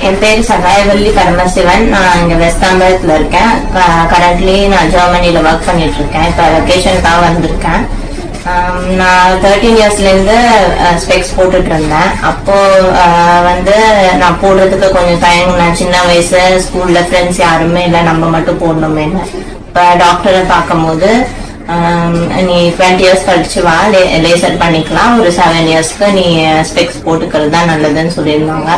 என் பேர் சகாயவல்லி பரமசிவன். நான் இங்க வெஸ்ட் தாம்பரத்துல இருக்கேன். கரண்ட்லி நான் ஜெர்மனில ஒர்க் பண்ணிட்டு இருக்கேன். இப்போ வெக்கேஷனுக்காக வந்திருக்கேன். நான் 13 இயர்ஸ்ல இருந்து ஸ்பெக்ஸ் போட்டுட்டு இருந்தேன். அப்போ வந்து நான் போடுறதுக்கு கொஞ்சம் நான் சின்ன வயசு ஸ்கூல்ல ஃப்ரெண்ட்ஸ் யாருமே இல்லை, நம்ம மட்டும் போடணுமே. இப்போ டாக்டரை பார்க்கும் போது நீ 20 இயர்ஸ் கழிச்சு வா, லேசர் பண்ணிக்கலாம், ஒரு 7 இயர்ஸ்க்கு நீ ஸ்பெக்ஸ் போட்டுக்கிறது தான் நல்லதுன்னு சொல்லியிருந்தாங்க.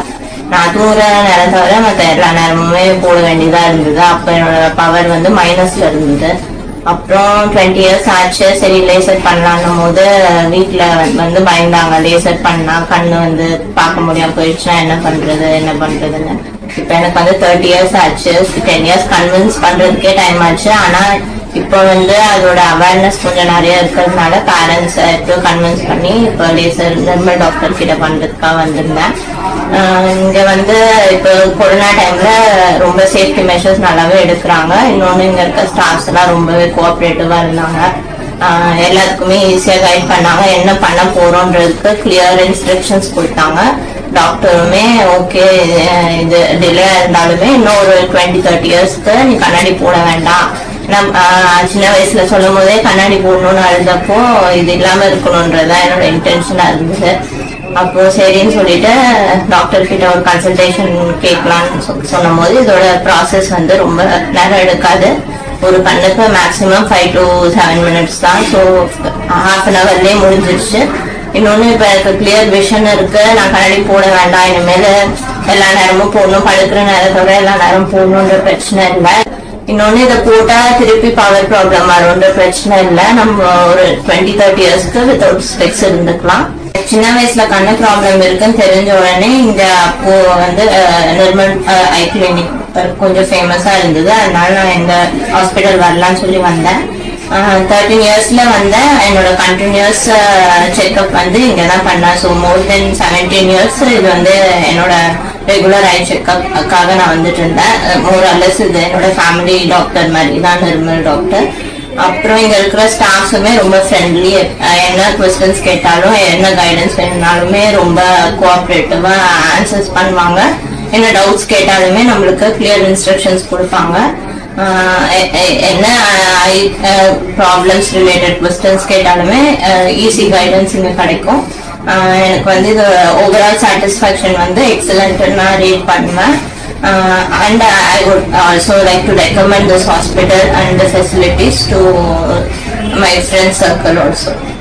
நான் தூர நேரம் தவிர மற்ற எல்லா நேரமுமே போட வேண்டியதா இருந்தது. அப்ப என்னோட பவர் வந்து மைனஸ்ல இருந்தது. அப்புறம் 20 இயர்ஸ் ஆச்சு, சரி லேசர் பண்ணலான்னும் போது வீட்டுல வந்து பயந்தாங்க, லேசர் பண்ணா கண்ணு வந்து பார்க்க முடியாம போயிடுச்சுன்னா என்ன பண்றதுன்னு. இப்ப எனக்கு வந்து 30 இயர்ஸ் ஆச்சு. 10 இயர்ஸ் கன்வின்ஸ் பண்றதுக்கே டைம் ஆச்சு. ஆனா இப்போ வந்து அதோட அவேர்னஸ் கொஞ்சம் நிறைய இருக்கிறதுனால பேரண்ட்ஸ் எப்படியும் கன்வின்ஸ் பண்ணி இப்போ லேசர் நிர்மல் டாக்டர் கிட்ட பண்றதுக்காக வந்திருந்தேன். இங்க வந்து இப்போ கொரோனா டைம்ல ரொம்ப சேஃப்டி மெஷர்ஸ் நல்லாவே எடுக்கிறாங்க. இன்னொன்னு இங்க இருக்க ஸ்டாஃப்ஸ் எல்லாம் ரொம்பவே கோஆபரேட்டிவா இருந்தாங்க. எல்லாத்துக்குமே ஈஸியா கைட் பண்ணாங்க. என்ன பண்ண போறோம்ன்றதுக்கு கிளியர் இன்ஸ்ட்ரக்ஷன்ஸ் கொடுத்தாங்க. டாக்டருமே ஓகே, இது டிலே இருந்தாலுமே இன்னும் ஒரு 20-30 இயர்ஸ்க்கு நீ கண்ணாடி போட வேண்டாம். சின்ன வயசுல சொல்லும் போதே கண்ணாடி போடணும்னு அழுதப்போ இது இல்லாம இருக்கணும்ன்றதான் என்னோட இன்டென்ஷனா இருந்தது. அப்போ சரின்னு சொல்லிட்டு டாக்டர் கிட்ட ஒரு கன்சல்டேஷன் கேட்கலான்னு சொன்னும் போது இதோட ப்ராசஸ் வந்து ரொம்ப நேரம் எடுக்காது. ஒரு கண்ணுக்கு மேக்சிமம் 5 to 7 minutes தான். ஸோ half an hourலயே முடிஞ்சிருச்சு. இன்னொன்னு இப்ப எனக்கு கிளியர் விஷன் இருக்கு. நான் கண்ணாடி போட வேண்டாம், இனிமேல் எல்லா நேரமும் போடணும், படுக்கிற நேரத்தோட எல்லா நேரம் போடணுன்ற பிரச்சனை இல்லை. இன்னொன்னு இதை போட்டா திருப்பி பவர் ப்ராப்ளம் வரும்ன்ற பிரச்சனை இல்லை. நம்ம ஒரு 20-30 இயர்ஸ்க்கு வித்தவுட் ஸ்பெக்ஸ் இருந்துக்கலாம். சின்ன வயசுல கண்ணு ப்ராப்ளம் இருக்குன்னு தெரிஞ்ச உடனே இங்க அப்போ வந்து நிர்மல் ஐ கிளினிக் கொஞ்சம் ஃபேமஸா இருந்தது. அதனால நான் இந்த ஹாஸ்பிட்டல் வரலான்னு சொல்லி வந்தேன். 13 இயர்ஸ்ல வந்தேன். என்னோட கண்டினியூஸ் செக்அப் வந்து இங்கதான் பண்ணேன். ஸோ மோர் தென் 17 இயர்ஸ் இது வந்து என்னோட ரெகுலர் ஐ செக்அப்காக நான் வந்துட்டு இருந்தேன். மோர் அல்லஸ் இது என்னோட ஃபேமிலி டாக்டர் மாதிரி தான், நிர்மல் டாக்டர். அப்புறம் இங்க இருக்கிற ஸ்டாஃப்ஸுமே ரொம்ப ஃப்ரெண்ட்லி. என்ன கொஸ்டின்ஸ் கேட்டாலும் என்ன கைடன்ஸ் வேணும்னாலுமே ரொம்ப கோஆப்ரேட்டிவா ஆன்சர்ஸ் பண்ணுவாங்க. என்ன டவுட்ஸ் கேட்டாலுமே நம்மளுக்கு கிளியர் இன்ஸ்ட்ரக்ஷன்ஸ் கொடுப்பாங்க. என்ன ஐ ப்ராப்ளம்ஸ் ரிலேட்டட் கொஸ்டின்ஸ் கேட்டாலுமே ஈஸி கைடன்ஸ் இங்க கிடைக்கும். எனக்கு வந்து இது ஓவரால் சாட்டிஸ்ஃபேக்ஷன் வந்து எக்ஸலண்ட் நான் ரேட் பண்ணுவேன். And I would also like to recommend this hospital and the facilities to my friend circle also.